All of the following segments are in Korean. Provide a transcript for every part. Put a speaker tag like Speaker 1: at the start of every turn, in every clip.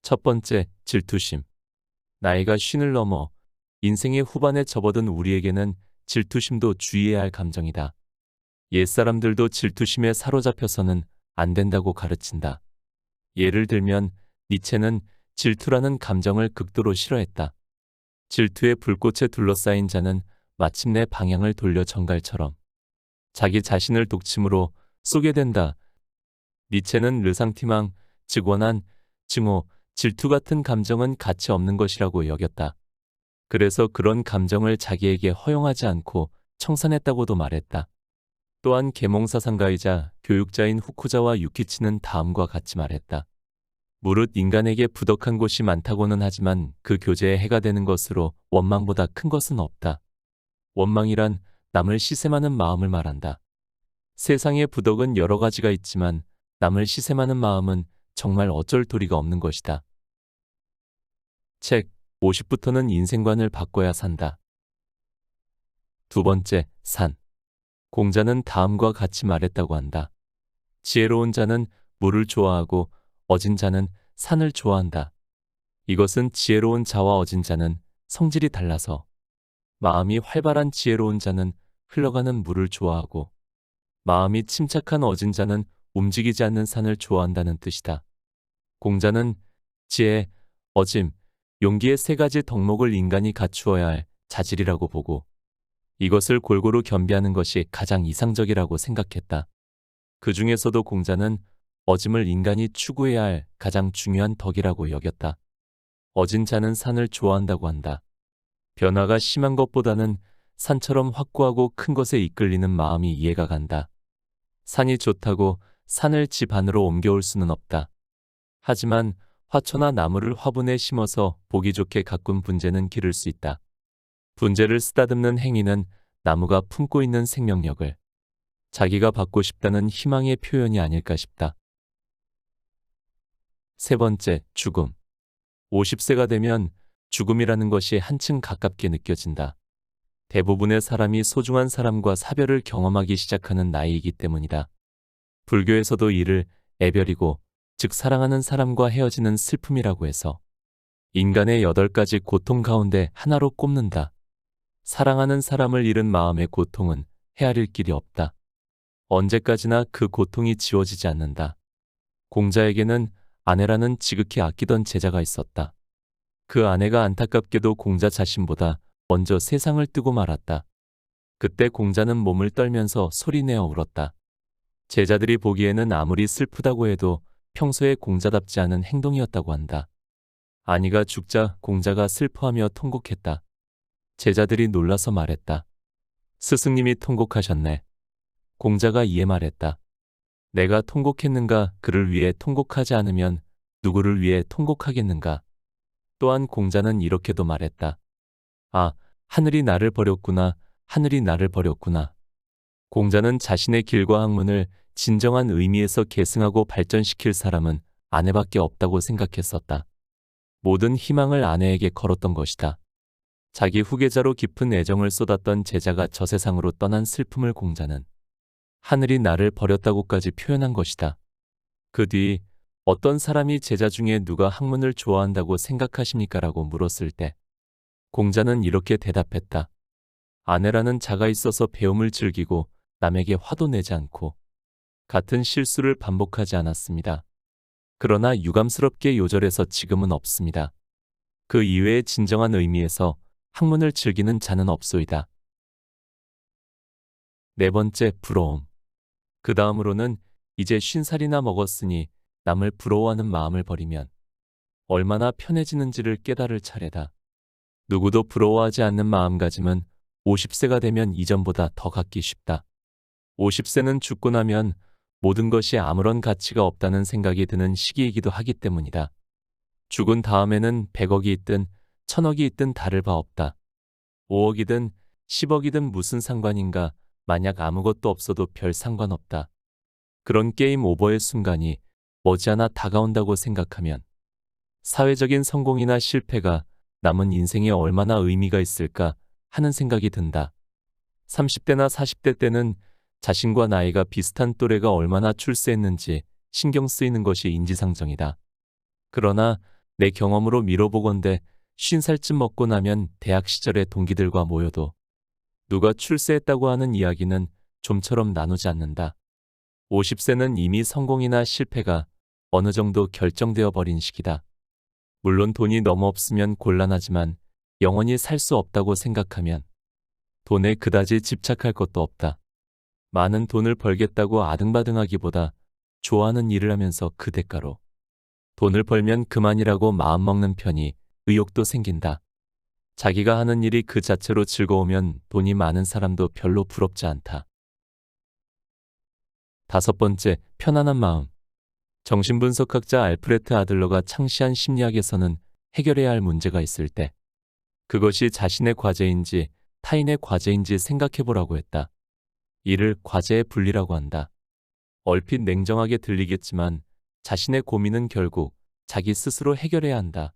Speaker 1: 첫 번째, 질투심. 나이가 쉰을 넘어 인생의 후반에 접어든 우리에게는 질투심도 주의해야 할 감정이다. 옛사람들도 질투심에 사로잡혀서는 안 된다고 가르친다. 예를 들면 니체는 질투라는 감정을 극도로 싫어했다. 질투의 불꽃에 둘러싸인 자는 마침내 방향을 돌려 정갈처럼 자기 자신을 독침으로 쏘게 된다. 니체는 르상티망, 즉 원한, 증오, 질투 같은 감정은 가치 없는 것이라고 여겼다. 그래서 그런 감정을 자기에게 허용하지 않고 청산했다고도 말했다. 또한 계몽사상가이자 교육자인 후쿠자와 유키치는 다음과 같이 말했다. 무릇 인간에게 부덕한 곳이 많다고는 하지만 그 교제에 해가 되는 것으로 원망보다 큰 것은 없다. 원망이란 남을 시샘하는 마음을 말한다. 세상에 부덕은 여러 가지가 있지만 남을 시샘하는 마음은 정말 어쩔 도리가 없는 것이다. 책 50부터는 인생관을 바꿔야 산다. 두 번째, 산. 공자는 다음과 같이 말했다고 한다. 지혜로운 자는 물을 좋아하고 어진 자는 산을 좋아한다. 이것은 지혜로운 자와 어진 자는 성질이 달라서 마음이 활발한 지혜로운 자는 흘러가는 물을 좋아하고 마음이 침착한 어진 자는 움직이지 않는 산을 좋아한다는 뜻이다. 공자는 지혜, 어짐, 용기의 세 가지 덕목을 인간이 갖추어야 할 자질이라고 보고 이것을 골고루 겸비하는 것이 가장 이상적이라고 생각했다. 그 중에서도 공자는 어짐을 인간이 추구해야 할 가장 중요한 덕이라고 여겼다. 어진 자는 산을 좋아한다고 한다. 변화가 심한 것보다는 산처럼 확고하고 큰 것에 이끌리는 마음이 이해가 간다. 산이 좋다고 산을 집 안으로 옮겨올 수는 없다. 하지만 화초나 나무를 화분에 심어서 보기 좋게 가꾼 분재는 기를 수 있다. 분재를 쓰다듬는 행위는 나무가 품고 있는 생명력을 자기가 받고 싶다는 희망의 표현이 아닐까 싶다. 세 번째, 죽음. 50세가 되면 죽음이라는 것이 한층 가깝게 느껴진다. 대부분의 사람이 소중한 사람과 사별을 경험하기 시작하는 나이이기 때문이다. 불교에서도 이를 애별이고 즉 사랑하는 사람과 헤어지는 슬픔이라고 해서 인간의 8가지 고통 가운데 하나로 꼽는다. 사랑하는 사람을 잃은 마음의 고통은 헤아릴 길이 없다. 언제까지나 그 고통이 지워지지 않는다. 공자에게는 아내라는 지극히 아끼던 제자가 있었다. 그 아내가 안타깝게도 공자 자신보다 먼저 세상을 뜨고 말았다. 그때 공자는 몸을 떨면서 소리내어 울었다. 제자들이 보기에는 아무리 슬프다고 해도 평소에 공자답지 않은 행동이었다고 한다. 아니가 죽자 공자가 슬퍼하며 통곡했다. 제자들이 놀라서 말했다. 스승님이 통곡하셨네. 공자가 이에 말했다. 내가 통곡했는가 그를 위해 통곡하지 않으면 누구를 위해 통곡하겠는가. 또한 공자는 이렇게도 말했다. 아, 하늘이 나를 버렸구나. 하늘이 나를 버렸구나. 공자는 자신의 길과 학문을 진정한 의미에서 계승하고 발전시킬 사람은 아내밖에 없다고 생각했었다. 모든 희망을 아내에게 걸었던 것이다. 자기 후계자로 깊은 애정을 쏟았던 제자가 저 세상으로 떠난 슬픔을 공자는 하늘이 나를 버렸다고까지 표현한 것이다. 그 뒤 어떤 사람이 제자 중에 누가 학문을 좋아한다고 생각하십니까? 라고 물었을 때 공자는 이렇게 대답했다. 아내라는 자가 있어서 배움을 즐기고 남에게 화도 내지 않고 같은 실수를 반복하지 않았습니다. 그러나 유감스럽게 요절해서 지금은 없습니다. 그 이외의 진정한 의미에서 학문을 즐기는 자는 없소이다. 네 번째, 부러움. 그 다음으로는 이제 50살이나 먹었으니 남을 부러워하는 마음을 버리면 얼마나 편해지는지를 깨달을 차례다. 누구도 부러워하지 않는 마음가짐은 50세가 되면 이전보다 더 갖기 쉽다. 50세는 죽고 나면 모든 것이 아무런 가치가 없다는 생각이 드는 시기이기도 하기 때문이다. 죽은 다음에는 100억이 있든 1000억이 있든 다를 바 없다. 5억이든 10억이든 무슨 상관인가. 만약 아무것도 없어도 별 상관없다. 그런 게임 오버의 순간이 머지않아 다가온다고 생각하면 사회적인 성공이나 실패가 남은 인생에 얼마나 의미가 있을까 하는 생각이 든다. 30대나 40대 때는 자신과 나이가 비슷한 또래가 얼마나 출세했는지 신경 쓰이는 것이 인지상정이다. 그러나 내 경험으로 미뤄보건대 50살쯤 먹고 나면 대학 시절의 동기들과 모여도 누가 출세했다고 하는 이야기는 좀처럼 나누지 않는다. 50세는 이미 성공이나 실패가 어느 정도 결정되어 버린 시기다. 물론 돈이 너무 없으면 곤란하지만 영원히 살 수 없다고 생각하면 돈에 그다지 집착할 것도 없다. 많은 돈을 벌겠다고 아등바등하기보다 좋아하는 일을 하면서 그 대가로 돈을 벌면 그만이라고 마음먹는 편이 의욕도 생긴다. 자기가 하는 일이 그 자체로 즐거우면 돈이 많은 사람도 별로 부럽지 않다. 5번째, 편안한 마음. 정신분석학자 알프레트 아들러가 창시한 심리학에서는 해결해야 할 문제가 있을 때 그것이 자신의 과제인지 타인의 과제인지 생각해보라고 했다. 이를 과제의 분리라고 한다. 얼핏 냉정하게 들리겠지만 자신의 고민은 결국 자기 스스로 해결해야 한다.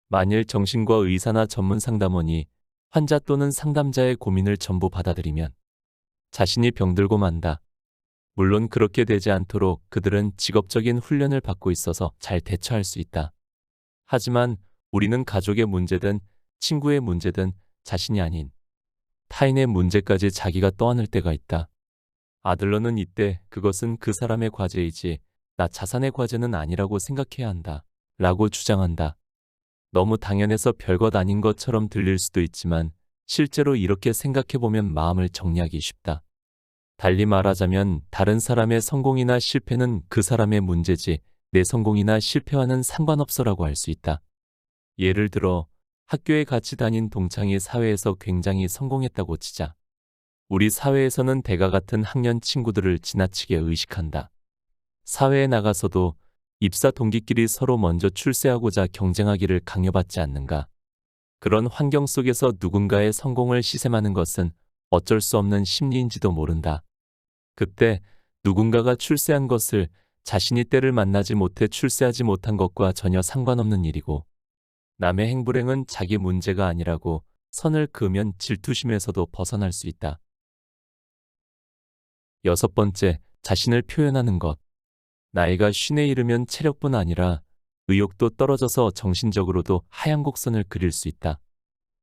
Speaker 1: 만일 정신과 의사나 전문 상담원이 환자 또는 상담자의 고민을 전부 받아들이면 자신이 병들고 만다. 물론 그렇게 되지 않도록 그들은 직업적인 훈련을 받고 있어서 잘 대처할 수 있다. 하지만 우리는 가족의 문제든 친구의 문제든 자신이 아닌 타인의 문제까지 자기가 떠안을 때가 있다. 아들러는 이때 그것은 그 사람의 과제이지 나 자산의 과제는 아니라고 생각해야 한다. 라고 주장한다. 너무 당연해서 별것 아닌 것처럼 들릴 수도 있지만 실제로 이렇게 생각해보면 마음을 정리하기 쉽다. 달리 말하자면 다른 사람의 성공이나 실패는 그 사람의 문제지 내 성공이나 실패와는 상관없어라고 할 수 있다. 예를 들어 학교에 같이 다닌 동창이 사회에서 굉장히 성공했다고 치자. 우리 사회에서는 대가 같은 학년 친구들을 지나치게 의식한다. 사회에 나가서도 입사 동기끼리 서로 먼저 출세하고자 경쟁하기를 강요받지 않는가. 그런 환경 속에서 누군가의 성공을 시샘하는 것은 어쩔 수 없는 심리인지도 모른다. 그때 누군가가 출세한 것을 자신이 때를 만나지 못해 출세하지 못한 것과 전혀 상관없는 일이고 남의 행불행은 자기 문제가 아니라고 선을 그으면 질투심에서도 벗어날 수 있다. 6번째, 자신을 표현하는 것. 나이가 50에 이르면 체력뿐 아니라 의욕도 떨어져서 정신적으로도 하얀 곡선을 그릴 수 있다.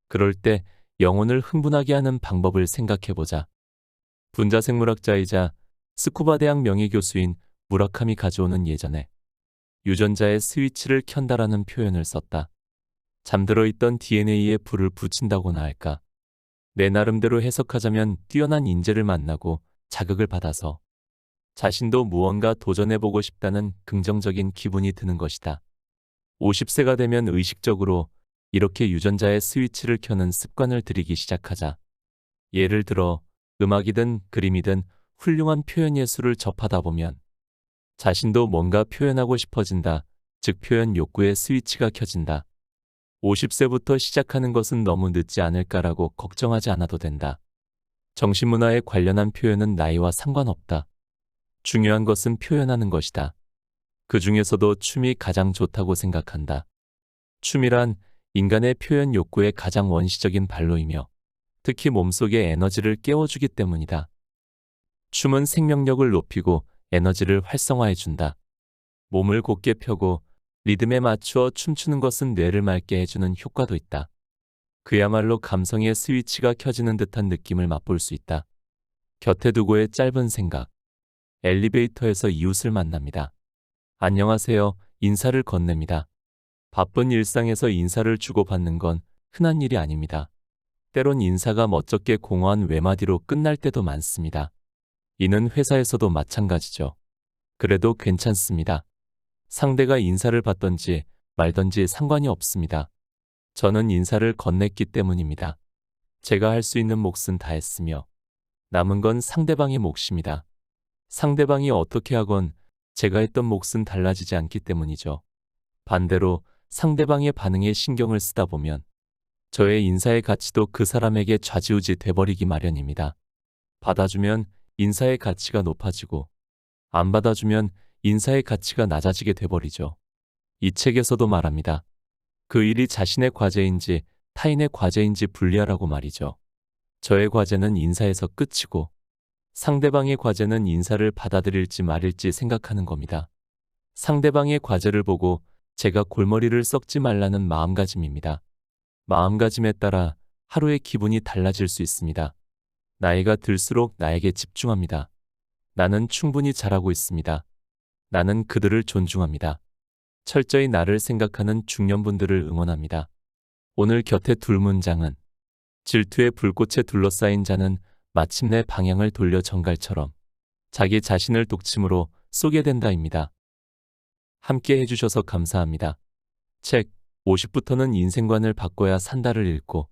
Speaker 1: 그럴 때 영혼을 흥분하게 하는 방법을 생각해보자. 분자생물학자이자 스쿠바 대학 명예교수인 무라카미 가즈오는 예전에 유전자의 스위치를 켠다라는 표현을 썼다. 잠들어 있던 DNA에 불을 붙인다고나 할까. 내 나름대로 해석하자면 뛰어난 인재를 만나고 자극을 받아서 자신도 무언가 도전해보고 싶다는 긍정적인 기분이 드는 것이다. 50세가 되면 의식적으로 이렇게 유전자의 스위치를 켜는 습관을 들이기 시작하자. 예를 들어 음악이든 그림이든 훌륭한 표현 예술을 접하다 보면 자신도 뭔가 표현하고 싶어진다. 즉 표현 욕구의 스위치가 켜진다. 50세부터 시작하는 것은 너무 늦지 않을까라고 걱정하지 않아도 된다. 정신문화에 관련한 표현은 나이와 상관없다. 중요한 것은 표현하는 것이다. 그 중에서도 춤이 가장 좋다고 생각한다. 춤이란 인간의 표현 욕구의 가장 원시적인 발로이며 특히 몸속의 에너지를 깨워주기 때문이다. 춤은 생명력을 높이고 에너지를 활성화해준다. 몸을 곧게 펴고 리듬에 맞추어 춤추는 것은 뇌를 맑게 해주는 효과도 있다. 그야말로 감성의 스위치가 켜지는 듯한 느낌을 맛볼 수 있다. 곁에 두고의 짧은 생각. 엘리베이터에서 이웃을 만납니다. 안녕하세요. 인사를 건넵니다. 바쁜 일상에서 인사를 주고받는 건 흔한 일이 아닙니다. 때론 인사가 멋쩍게 공허한 외마디로 끝날 때도 많습니다. 이는 회사에서도 마찬가지죠. 그래도 괜찮습니다. 상대가 인사를 받던지 말던지 상관이 없습니다. 저는 인사를 건넸기 때문입니다. 제가 할 수 있는 몫은 다 했으며 남은 건 상대방의 몫입니다. 상대방이 어떻게 하건 제가 했던 몫은 달라지지 않기 때문이죠. 반대로 상대방의 반응에 신경을 쓰다 보면 저의 인사의 가치도 그 사람에게 좌지우지 돼버리기 마련입니다. 받아주면 인사의 가치가 높아지고 안 받아주면 인사의 가치가 낮아지게 돼버리죠. 이 책에서도 말합니다. 그 일이 자신의 과제인지 타인의 과제인지 분리하라고 말이죠. 저의 과제는 인사에서 끝이고 상대방의 과제는 인사를 받아들일지 말일지 생각하는 겁니다. 상대방의 과제를 보고 제가 골머리를 썩지 말라는 마음가짐입니다. 마음가짐에 따라 하루의 기분이 달라질 수 있습니다. 나이가 들수록 나에게 집중합니다. 나는 충분히 잘하고 있습니다. 나는 그들을 존중합니다. 철저히 나를 생각하는 중년분들을 응원합니다. 오늘 곁에 둘 문장은 질투의 불꽃에 둘러싸인 자는 마침내 방향을 돌려 정갈처럼 자기 자신을 독침으로 쏘게 된다입니다. 함께 해주셔서 감사합니다. 책 50부터는 인생관을 바꿔야 산다를 읽고